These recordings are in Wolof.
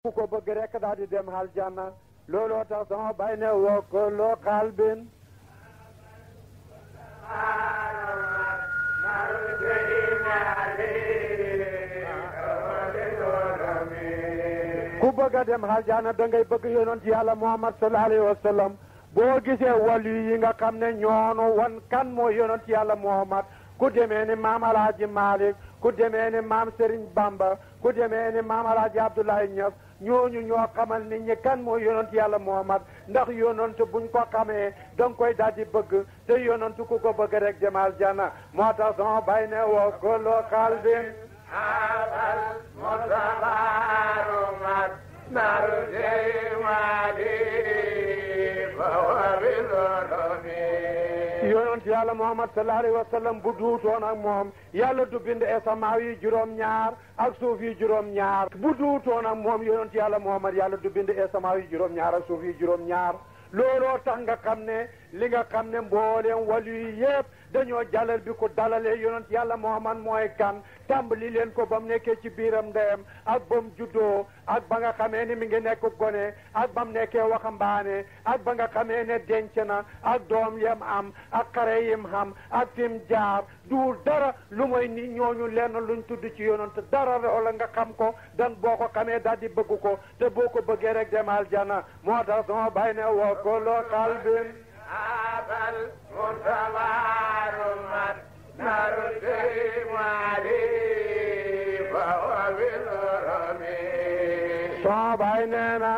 ku ko bëgg rek daal di dem aljanna looloo tax sama bay ne wa kullu qalbin ku bëgg a dem aljanna da ngay bëgg yonent yàlla Muhammad sallallahu alayhi wa sallam boo gisee wàllu yi nga xam ne ñoonu wan kan moo yonent yàlla Muhammad ku demee ni maam Alaaji Malik ku demee ni maam Serigne Bamba ku demee ni maam Alaaji Abdoulaye Niass ñooñu ñoo xamal nit ñi kan moo yonent yàlla Muhammad ndax yonent buñ ko xamee danga koy daal di bëgg te yonent ku ko bëgg rek dem aljanna moo tax sama bay ne wa kullu qalbin abal mutabarumat yonent yàlla Muhammad sallallahu alayhi wa sallam bu duutoon ak moom yàlla du bind asamaan yi juróom-ñaar ak suuf yi juróom-ñaar bu duutoon ak moom yonent yàlla Muhammad yàlla du bind asamaan yi juróom-ñaar ak suuf yi juróom-ñaar looloo tax nga xam ne li nga xam ne mbooleem wàllu yi yëpp dañoo jàllal bi ko dalalee yonent yàlla Muhammad mooy kan tàmbali leen ko ba mu nekkee ci biiram ndeyam ak ba mu juddoo ak ba nga xamee ni mi ngi nekk gone ak ba mu nekkee waxambaane ak ba nga xamee ne denc na ak doom yam am ak xare yim xam ak fim jaar duul dara lu mooy ni ñooñu lenn luñ tudd ci yonent dara wala nga xam ko dan boo ko xamee daal di bëgg ko te boo ko bëggee rek dem aljana moo tax sama bay ne wa kullu qalbin abal mutawarumat soo baay nee na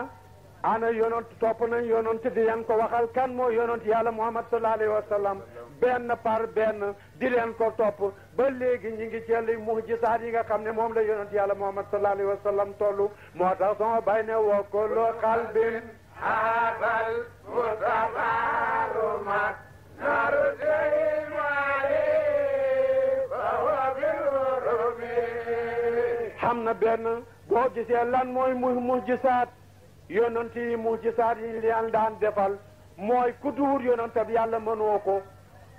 ana yonent topp nañ yonent di leen ko waxal kan moo yonent yàlla Muhammad sallallahu alayhi wa sallam benn par benn di leen ko topp ba léegi ñi ngi ci li muhjisaat yi nga xam ne moom la yonent yàlla Muhammad sallallahu alayhi wa sallam tollu moo tax soo baay ne wa kullu qalbin abal mutabarumat xam na benn boo gisee lan mooy muhjisaat yonent yi muhjisaat yi leen daan defal mooy ku duur yonent bi yàlla mënoo ko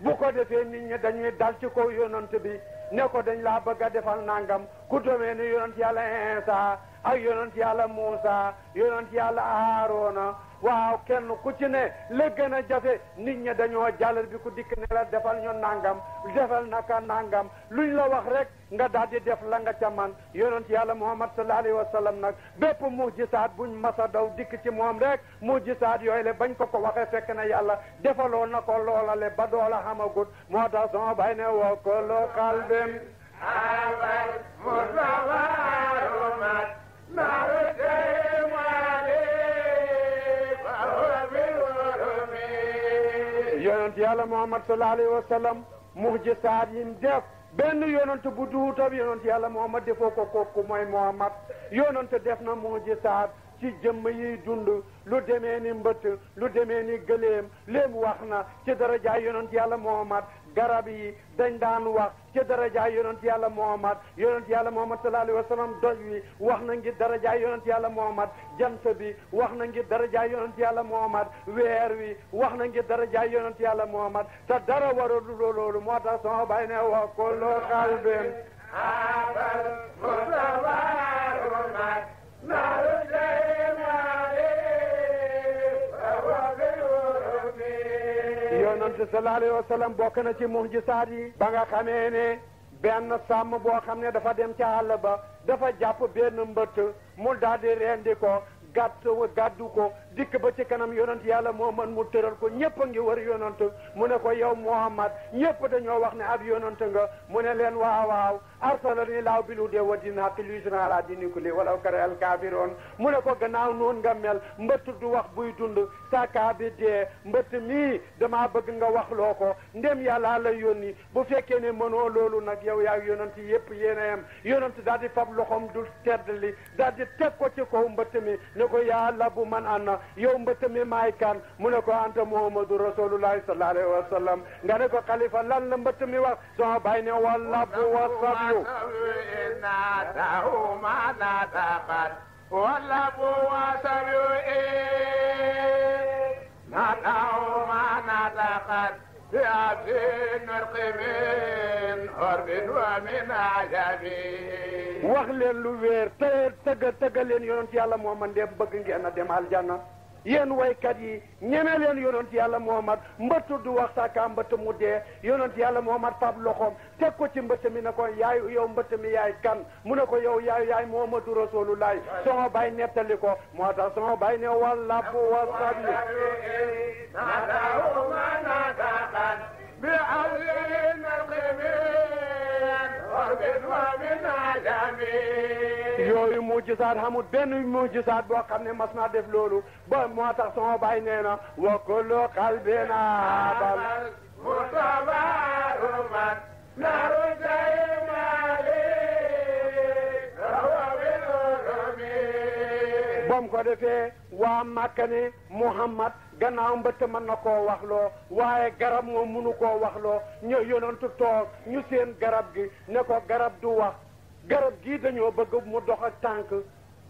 bu ko defee nit ñi dañuy dal ci kaw yonent bi ne ko dañ laa bëgg a defal nangam ku demee ni yonent yàlla Iisaa ak yonent yàlla Muusa yonent yàlla Haaruna waaw kenn ku ci ne la gën a jafe nit ñi dañoo jàllal bi ku dikk ne la defal ñu nangam defal naka nangam luñ la wax rek nga daal di def la nga ca man yonent yàlla Muhammad sallallahu alayhi wa sallam nag bépp muhjisaat buñ masa daw dikk ci moom rek muhjisaat yooyu le bañ ko waxee fekk na yàlla defaloo na ko loolale ba doola xamagut moo tax sama bay ne wa kullu qalbin abal mutawarumat yonent yàlla Muhammad sallallahu alayhi wa sallam muhjisaat yim def benn yonent bu duutab yonent yàlla Muhammad defoo ko kooku mooy Muhammad yonent def na muhjisaat ci jëmm yi dund lu demee ni mbëtt lu demee ni gëléem léem wax na ci darajaay yonent yàlla Muhammad garab yi dañ daan wax ci darajaay yonent yàlla Muhammad sallallahu alayhi wa sallam doj wi wax na ngir darajaay yonent yàlla Muhammad jant bi wax na ngir darajaay yonent yàlla Muhammad weer wi wax na ngir darajaay yonent yàlla Muhammad te dara warul loolu moo tax sama bay ne wa kullu qalbin abal mutawarumat yonent sallallahu alayhi wa sallam bokk na ci muhjisaat yi ba nga xamee ne benn sàmm boo xam ne dafa dem ca àll ba dafa jàpp benn mbëtt mu daal di rendi ko gàddu ko dikk ba ci kanam yonent yàlla Muhammad mu tëral ko ñëpp a ngi wër yonent mu ne ko yow Muhammad ñëpp dañoo wax ne ab yonent nga mu ne leen waaw arsalani laahu bil hudaa wa diinil haqqi liyuzhirahu alaa diini kullihi walaw karihal kaafiruun mu ne ko gannaaw noon nga mel mbëtt du wax buy dund saakaa bi dee mbëtt mii damaa bëgg nga wax loo ko ndem yàlla la yónni bu fekkee ne mënoo loolu nag yow yaa yonent yëpp yéen a yem yonent daal di fab loxoom du tedd li daal di teg ko ci kaw mbëtt mi ne ko yaa labbu man ana yow mbëtt mi maay kan mu ne ko anta Muhammadu rasulullahi sallallahu alayhi wa sallam nga ne ko xalifa lan la mbëtt mi wax sama bay ne wa labbu wa sabyu واللبو وسبيئي ندعو ما نتقد بأبدين القمين حرب ومن عجب wax leen lu wéer tëgg leen yonent yàlla Muhammad dem bëgg ngeen a dem aljanna yéen waykat yi ñeme leen yonent yàlla Muhammad mbëtt du wax saka mbëtt mu dee yonent yàlla Muhammad fab loxoom teg ko ci mbëtt mi ne ko yaay yow mbëtt mi yaay kan mu ne ko yow yaay Muhammadu Rasulullah sama baay nettali ko moo tax sama baay ne walla bu wasabi yooyu mujisaat xamul benn mujisaat boo xam ne mas naa def loolu ba moo tax sama baay nee na wa kullu qalbin abal mutabaruman naru daymali bam ko defee waa Makka ne Muhammad gannaaw mbëtt mën na koo waxloo waaye garab moom munu koo waxloo ñu yonentu toog ñu seen garab gi ne ko garab du wax garab gii dañoo bëgg mu dox ak tànk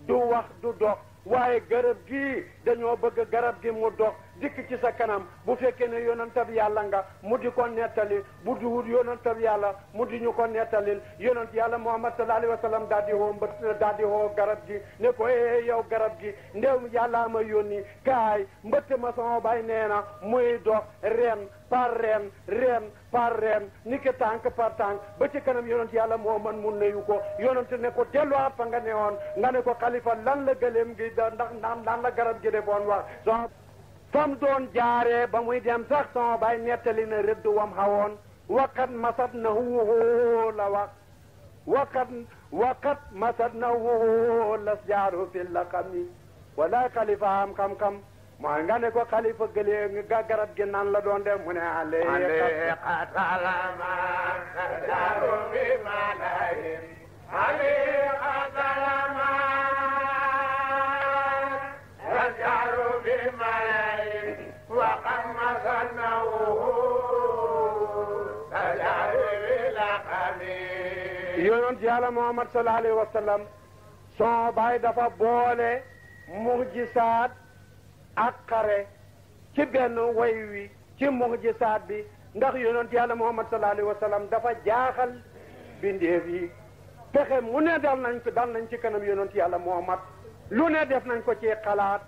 du wax du dox waaye garab gii dañoo bëgg garab gi mu dox dikk ci sa kanam bu fekkee ne yonentab yàlla nga mu di ko nettali bu duhut yonentab yàlla mu di ñu ko nettalil yonent yàlla Muhammad sallallahu alayhi wa sallam daal di woo garab gi ne ko yow garab gi ndew yàllaa ma yónni kaay mbëtt ma sama baay nee na muy dox ren par ren par ren ni ki tànk par tànk ba ci kanam yonent yàlla Muhammad mu nuyu ko yonent ne ko delluwaat fa nga ne woon nga ne ko xalifa lan la gëléem gi ndax la garab gi defoon wax fam doon jaaree ba muy dem sax sama baay nettali na rëdd wam xawoon waqat masat na huwoo la wax waqat masat na huwoo las jaaru fi la xam ni wala xalifa am xam-xam mooy nga ne ko xalifa gëlee ga garab gi nan la doon def mu ne ale qatalama jaaru bi malayhim ale qatalama jaaru bi malayhim waqad masannahu jaaru bi laqami yonent yàlla Muhammad sallallahu alayhi wa sallam son baay dafa boole mujisaat ak xare ci benn way wi ci mujisaat bi ndax yonent yàlla Muhammad sallallahu alayhi wa sallam dafa jaaxal bindeef yi pexe mu ne dal nañ ci kanam yonent yàlla Muhammad lu ne def nañ ko ci xalaat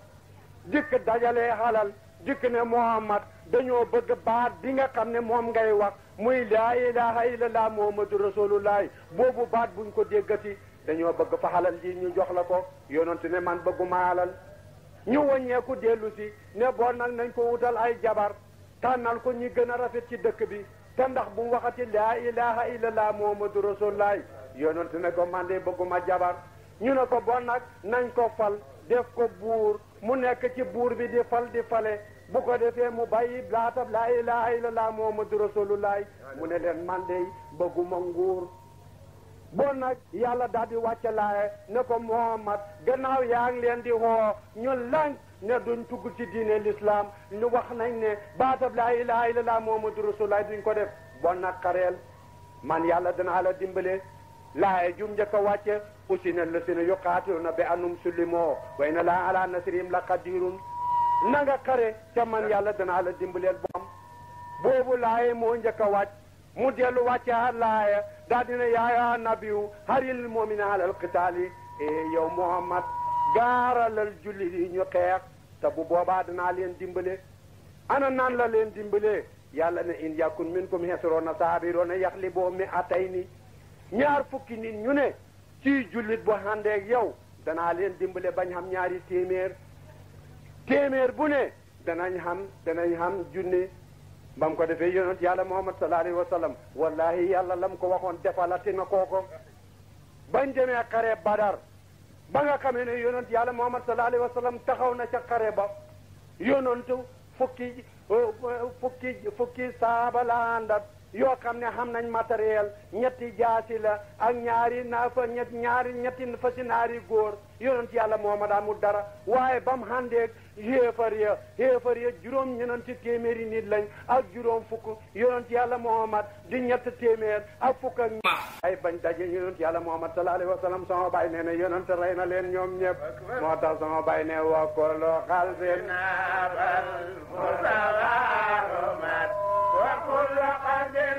dikk dajale xalal dikk ne Muhammad dañoo bëgg baat bi nga xam ne moom ngay wax muy laa ilaha illallah muhammadu rasulullah boobu baat buñ ko déggati dañoo bëgg fa xalal ji ñu jox la ko yonent ne man bëgguma xalal ñu wàññeeku dellu si ne boo nag nañ ko wutal ay jabar tànnal ko ñi gën a rafet ci dëkk bi te ndax bu mu waxati laa ilaha illallah muhammadu rasulullah yonent ne ko man de bëgguma jabar ñu ne ko bon nag nañ ko fal def ko buur mu nekk ci buur bi di fal di fale bu ko defee mu bàyyi laatab laa ilaha illallah muhammadu rasulullah mu ne leen man de bëgguma nguur bon nag yàlla daal di wàcce laaye ne ko Muhammad gannaaw yaa ngi leen di woo ñu lànk ne duñ tugg ci diine l'islam ñu wax nañ ne baatab laa ilaha illallah muhammadu rasulullah duñ ko def bon nag xareel man yàlla danaa la dimbale laaye jum njëkk a wàcce usina allasina yuqaatiluna bi annum sullimoo wa inna laa ala nasrihim la qadirun na nga xare ca man yàlla danaa la dimbaleel boom boobu laaye moo njëkk a wàcc mu dellu wàcce laaya daal dina yaaya nabiyu haril mu'mina alal qitaali yow Muhammad gaaralal julli yi ñu xeex te bu boobaa danaa leen dimbale ana naan la leen dimbale yàlla ne in yakun minkum hisruna saabiruna yaxlibu mi'atayni ñaar fukki nit ñu ne ci jullit bu àndeeg yow danaa leen dimbale bañ xam ñaari téeméer bu ne danañ xam junne bam ko defee yonent yàlla Muhammad sallallahu alayhi wa sallam wallahi yàlla lam ko waxoon defalati na kooko bañ demee xare Badar ba nga xamee ne yonent yàlla Muhammad sallallahu alayhi wa sallam taxaw na ca xare ba yonentu fukki saaba la àndat yoo xam ne xam nañ matériel ñetti jaasi la ak ñetti fasi naari góor yonent yàlla Muhammad amul dara waaye ba mu àndeeg xéefar ya juróom ñenanti téeméeri nit lañ ak juróom fukk yonent yàlla Muhammad di ñett téeméer ak fukk ak ay bañ daje yonent yàlla Muhammad sallallahu alayhi wa sallam sama baay nee na yonent rey na leen ñoom ñëpp moo tax sama baay ne wa kullu xalfin naabal musawarumat wa kullu qalbin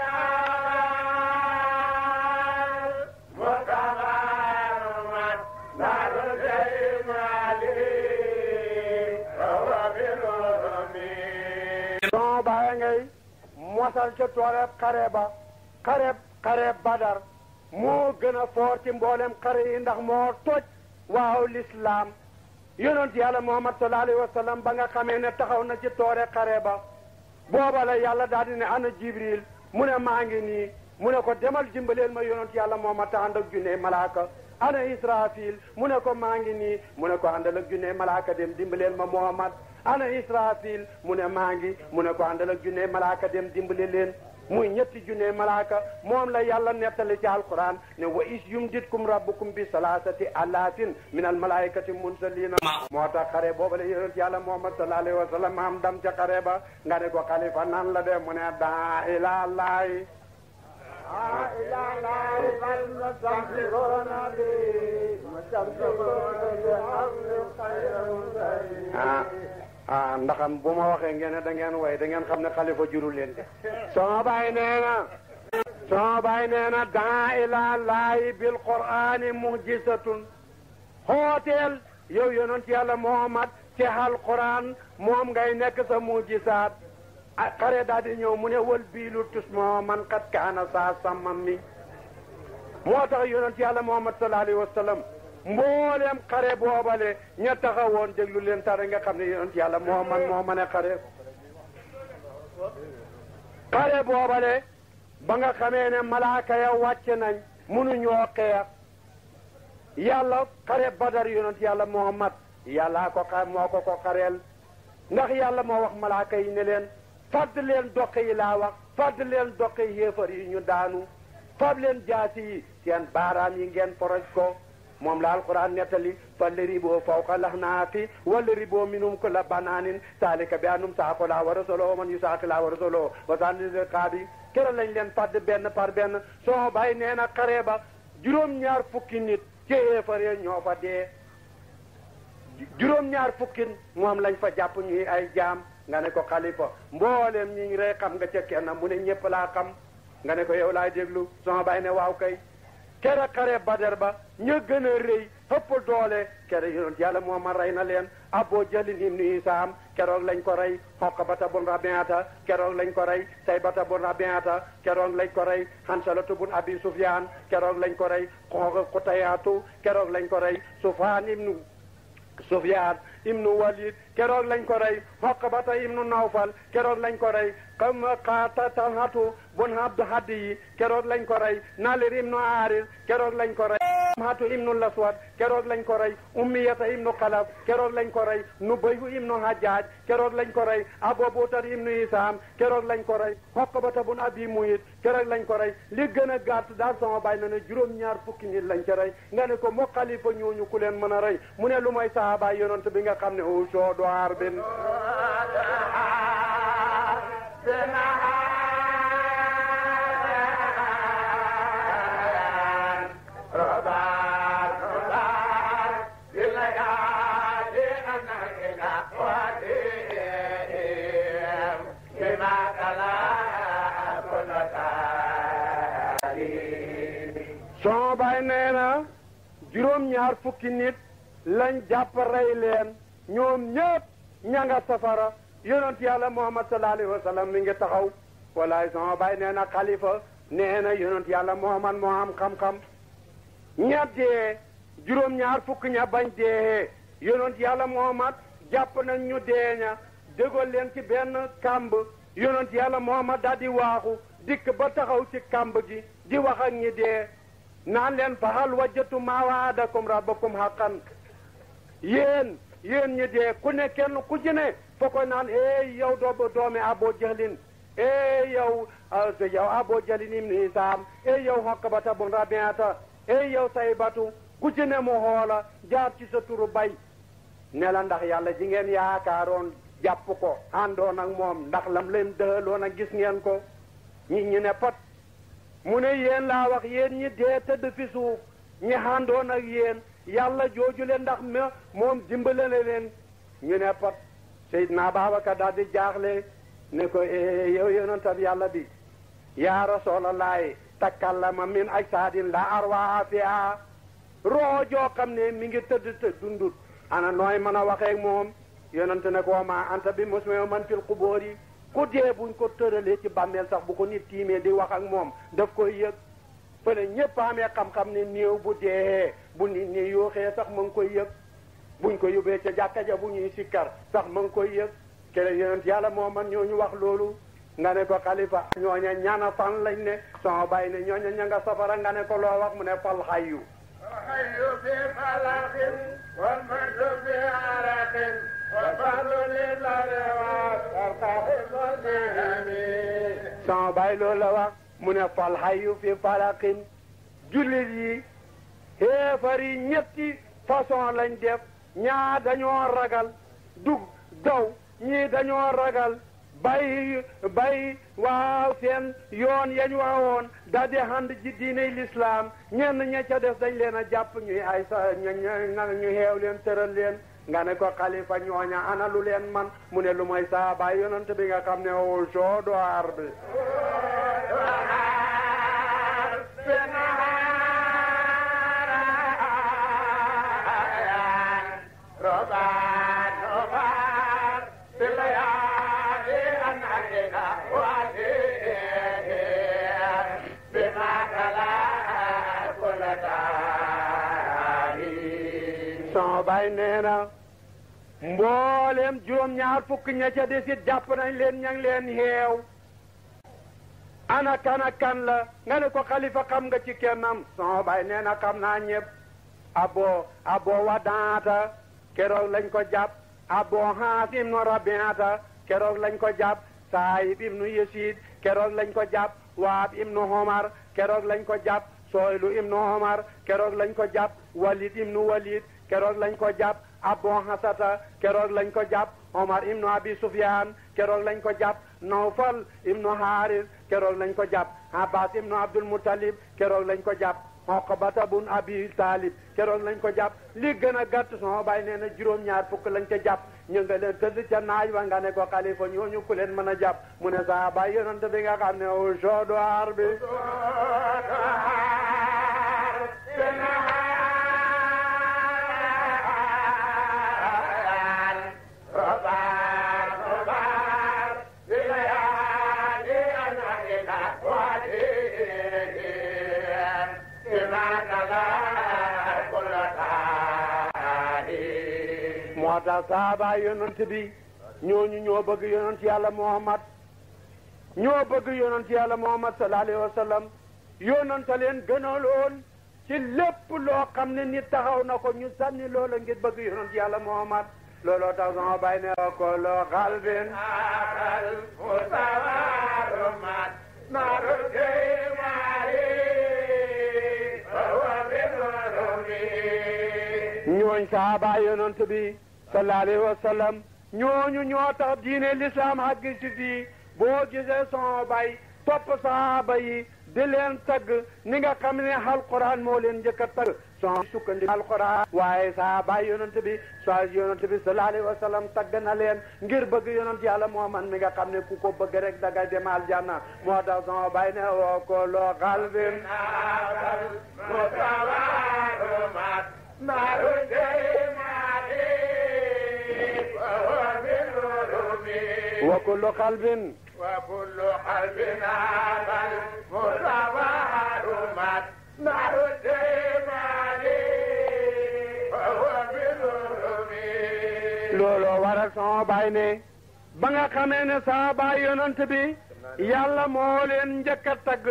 mosal ca tooleb xareeb Badar moo gën a foor ci mboolem xare yi ndax moo toj waaw l'islam yonent yàlla Muhammad sallallahu alayhi wa sallam ba nga xamee ne taxaw na ci toore xare ba booba la yàlla daal di ne ana Jibril mu ne maa ngi nii mu ne ko demal dimbaleel ma yonent yàlla Muhammad te ànd ak junne malaaka ana Israfil mu ne ko maa ngi nii mu ne ko àndal ak junne malaaka dem dimbaleel ma Muhammad ana Israfil mu ne maa ngi mu ne ko àndal ak junne malaaka dem dimbale leen muy ñetti junne malaaka moom la yàlla nettali ci alquran ne wa is yumditkum rabbukum bi salasati alafin min al malaikati munsalina moo tax xare booba la yonent yàlla Muhammad sallallahu alayhi wa sallam am dam ca xare ba nga ne ko xalifa nan la de mu ne daa ila laay ndaxam bu ma waxee ngeen ne da ngeen way da ngeen xam ne xalifa jurul leen de sama baay nee na daa ila laahi bil qur'ani mu'jizatun hooteel yow yonent yàlla Muhammad ci alquran moom ngay nekk sa mu'jizaat xare daal di ñëw mu ne wal biilu tus moo man kat kaana saa sàmmam mi moo tax yonent yàlla Muhammad sallallahu alayhi wa sallam mboolem xare boobale ña taxawoon déglu leen tare nga xam ne yonent yàlla Muhammad moo mën a xare boobale ba nga xamee ne malaaka ya wàcc nañ mënuñoo xeex yàlla xare Badar yonent yàlla Muhammad yàlla moo ko xareel ndax yàlla moo wax malaaka yi ne leen fadd leen doq yi laa wax fadd leen doq yi yéefar yi ñu daanu fab leen jaasi yi seen baaraam yi ngeen foroj ko moom la alquran nettali fallariboo fawqa lahnaafi wallariboo minhum kulla banaanin saalika bi annum saaqo laa wa rasulahu man yusaaqi laa wa rasulahu wa sandil qaabi kera lañ leen fadd benn par benn soo bàyyi nee na xare ba juróom-ñaar fukki nit ci yéefar yi ñoo fa dee juróom-ñaar fukki moom lañ fa jàpp ñuy ay jaam nga ne ko xalifa mboolem ñi ngi rey xam nga ca kenn mu ne ñëpp laa xam nga ne ko yow laay déglu sama bàyyi ne waaw kay kere xare Badar ba ña gën a rëy ëpp doole kere yonent yàlla Muhammad rey na leen Abu Jahlin ibnu Hisaam keroog lañ ko rey Uqbata bun Rabi'ata keroog lañ ko rey Saybata bun Rabi'ata keroog lañ ko rey Hansalatu bun Abi Sufyaan keroog lañ ko rey Qutayaatu keroog lañ ko rey Sufyaan ibnu Walid keroog lañ ko rey Uqbata ibnu Nawfal keroog lañ ko rey Talhatu bun Abdu Hadiyi keroog lañ ko rey Nalir ibnu Haaris keroog lañ ko rey Hatu ibnu Laswad keroog lañ ko rey Ummiyata ibnu Xalaf keroog lañ ko rey Nubayhu ibnu Hajjaaj keroog lañ ko rey Abu Bakar ibnu Hisaam keroog lañ ko rey Uqbata bun Abi Mu'ayt keroog lañ ko rey li gën a gàtt daal sama baay na ne juróom-ñaar fukki nit lañ ca rey nga ne ko moo xalifa ñooñu ku leen mën a rey mu ne lu mooy sahaaba yonent bi nga xam ne o soodo harbin soo baay nee na juróom-ñaar fukki nit lañ jàpp rey leen ñoom ñëpp ña nga safara yonent yàlla Muhammad sallallahu alayhi wa sallam mi ngi taxaw walaay soo baay nee na xalifa nee na yonent yàlla Muhammad moo am xam-xam ña dee juróom-ñaar fukki ña bañ dee yonent yàlla Muhammad jàpp nañ ñu dee ña dégal leen ci benn kàmb yonent yàlla Muhammad daal di waaxu dikk ba taxaw ci kàmb gi di wax ak ñi dee naan leen fa hal wajjatu maa waadakum rabbukum haqqan yéen ñi dee ku ne kenn ku ci ne foo ko naan yow doomi Abu Jahlin yow Abu Jahlin ibn Hisaam yow Uqbata bun Rabi'ata yow Saybatu ku ci ne mu xoola jaar ci sa turu bay ne la ndax yàlla ji ngeen yaakaaroon jàpp ko àndoon ak moom ndax lam leen dëhaloon ak gis ngeen ko ñi ne pat mu ne yéen laa wax yéen ñi dee tëdd fi suuf ñi àndoon ak yéen yàlla jooju leen ndax moom dimbale leen ñu ne pat Seydina Babacar daal di jaaxle ne ko yow yonentab yàlla bi yaa Rasulallaahi takallama min ajsaadin la arwaaha fiha roo joo xam ne mi ngi tëdd dundut ana nooy mën a waxeeg moom yonente ne ko ma anta bi muslimin man fil quburi ku dee buñ ko tëralee ci bàmmeel sax bu ko nit tiimee di wax ak moom daf koy yëg fële ñëpp amee xam-xam ne néew bu dee bu nit ñi yooxee sax ma ngi koy yëg buñ ko yóbbee ca jàkka ja bu ñuy sikkar sax ma ngi koy yëg kene yonent yàlla moo man ñooñu wax loolu nga ne ko xalifa ñooña ñana fan lañ ne sama bàyyi ne ñooña ña nga safara nga ne ko loo wax mu ne fal xayyu xayyu fi falaqin wal madu fi araqin wa fadlu lillahi sama bàyyi loolu la wax mu ne fal xayyu fi falaqin jullit yi xeefar yi ñetti façon lañ def ñaa dañoo ragal dug daw ñii dañoo ragal bay waaw seen yoon yañ waawoon da di hand ji diiney lislaam ñenn ña ca des dañ leen a jàpp ñuy ay sa ñu xeew leen tëral leen nga ne ko xalifa ñooña ana lu leen man mu ne lu mooy saaba yonent bi nga xam ne o soodo ar bi sama baay nee na mboolem juróom-ñaar fukk ña ca desit jàpp nañ leen ña ngi leen xeew ana kan ak kan la nga ne ko xalifa xam nga ci kennam sama baay nee na xam naa ñëpp abo wadaata keroog lañ ko jàpp abo haas ibnu rabiata keroog lañ ko jàpp saayib ibnu yesid keroog lañ ko jàpp waab ibnu homar keroog lañ ko jàpp soylu ibnu homar keroog lañ ko jàpp walid ibnu walid keroog lañ ko jàpp Abu Hasata keroog lañ ko jàpp Omar ibnu Abi Sufyan keroog lañ ko jàpp Nawfal ibnu Haris keroog lañ ko jàpp Abbas ibnu Abdul Muttalib keroog lañ ko jàpp Uqbata bun Abi Talib keroog lañ ko jàpp li gën a gàtt sama baay nee na juróom-ñaar fukk lañ ca jàpp ñu nga leen tëdd ca naaj wa nga ne ko xalifa ñooñu ku leen mën a jàpp mu ne saa baay yonent bi nga xam ne o sodoar bi moo tax saaba yonent bi ñooñu ñoo bëgg yonent yàlla Muhammad ñoo bëgg yonent yàlla Muhammad sallallahu alayhi wa sallam yonent leen gënaloon ci lépp loo xam ne nit taxaw na ko ñu sànni loola ngir bëgg yonent yàlla Muhammad looloo tax sama bàyyi ne ko loo xalbin ñooñ saaba yonent bi sallallahu alayhi wa sallam ñooñu ñoo tax diine l'islam àgg ci fii boo gisee sama bay topp saaba yi di leen tagg ni nga xam ne alquran moo leen njëkk a tagg son sukkandi alquran waaye saaba yonent bi sallallahu alayhi wa sallam tagg na leen ngir bëgg yonent yàlla Muhammad mi nga xam ne ku ko bëgg rek daga dem aljanna moo tax sama bay ne woo ko loo xalbin وكل قلب وكل قلب آمن متبارمت نار الديمان وهو بالرم looloo waral sama baay ne ba nga xamee ne sama baay yonent bi yàlla moo leen njëkk a tagg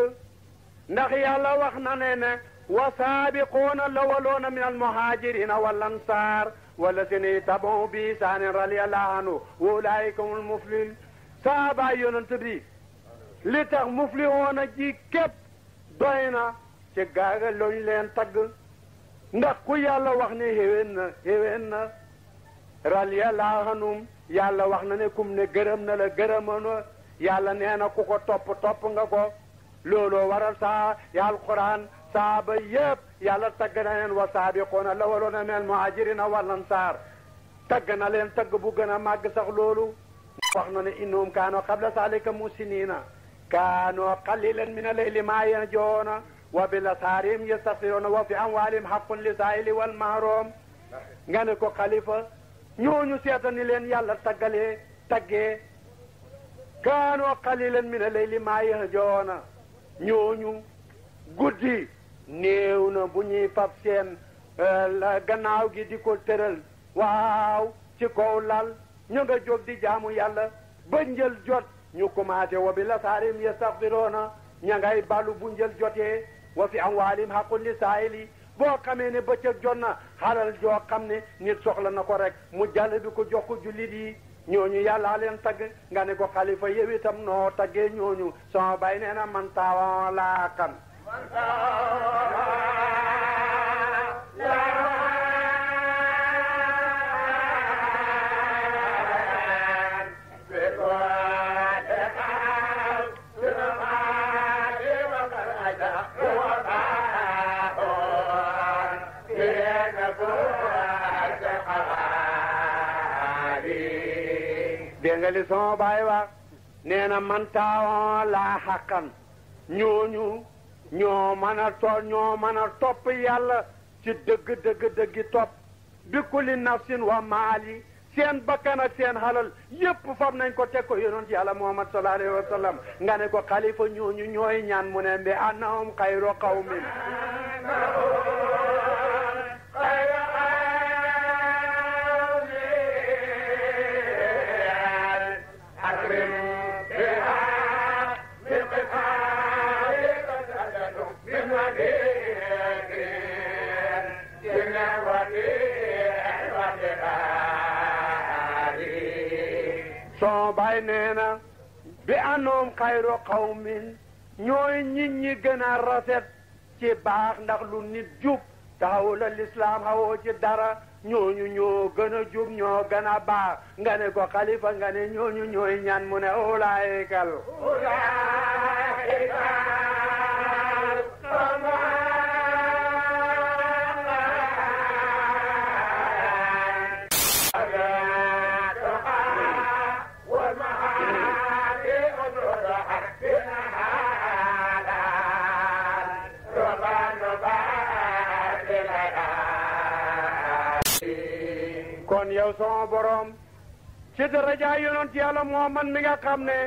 ndax yàlla wax na ne wasaabiquuna lawaloona min almuhaajirina wal ansaar والذين تبعوا بإحسان رضي الله عنه وأولئك هم المفلحون saaba yonent bi li tax muflihoona ji képp doy na ci gaaga loñ leen tagg ndax ku yàlla wax ne xéwén na radiyallahu anhum yàlla wax na ne kum ne gërëm na la gërëmano yàlla nee na ku ko topp nga ko looloo waral saa ya alquran saaba yëpp yàlla tagg na leen wa saabiquuna lawaloona min almuhaajirina wal ansaar tagg na leen tagg bu gën a màgg sax loolu wax na ne innahum kaanoo qabla zaalika muhsiniina kaanoo qaliilan mina layli maa yahjacuuna wa bil ashaari hum yastaghfiruuna wa fi amwaalihim haqqun lisaa'ili wal mahruum nga ne ko xalifa ñooñu seeta ni leen yàlla taggee kaanoo qalilan min al-layli maa yahjauna ñooñu guddi néew na bu ñuy fab seen gannaaw gi di ko tëral waaw ci kaw lal ñu nga jóg di jaamu yàlla ba njël jot ñu commencé wa bi lasaarim yastaghfiruuna ña ngay balu bu njël jotee wa fi amwaalim haqqun li saa'ili boo xamee ne bëccëg jot na xalal joo xam ne nit soxla na ko rek mu jàll bi ko jox ko jullit yi ñooñu yàlla leen tagg nga ne ko xalifa yow itam noo taggee ñooñu sama bay nee na man taawa laa kan dégg nga li sama baay wax nee na man taawa laa xaqan ñooñu ñoo mën a topp yàlla ci dëgg topp bi kulli nafsin wa maali seen bakkan ak seen halal yépp fam nañ ko teg ko yonent yàlla Muhammad sallallahu alayhi wa sallam nga ne ko xalifa ñooñu ñooy ñaan mu ne mbi annahum xayru qawmin soo bay nee na bi anoom xayru qawmin ñooy nit ñi gën a rafet ci baax ndax lu nit jub taxawu la lislaam xawoo ci dara ñooñu ñoo gën a jub ñoo gën a baax nga ne ko xalifa nga ne ñooñu ñooy ñaan mu ne ulaayikal kon yow sama borom ci daraja yonent yàlla Muhammad mi nga xam ne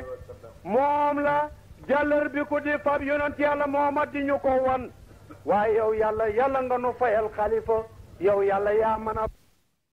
moom la jàllar bi ko di fab yonent yàlla Muhammad di ñu ko wan waaye yow yàlla nga nu fayal xalifa yow yàlla yaa mën a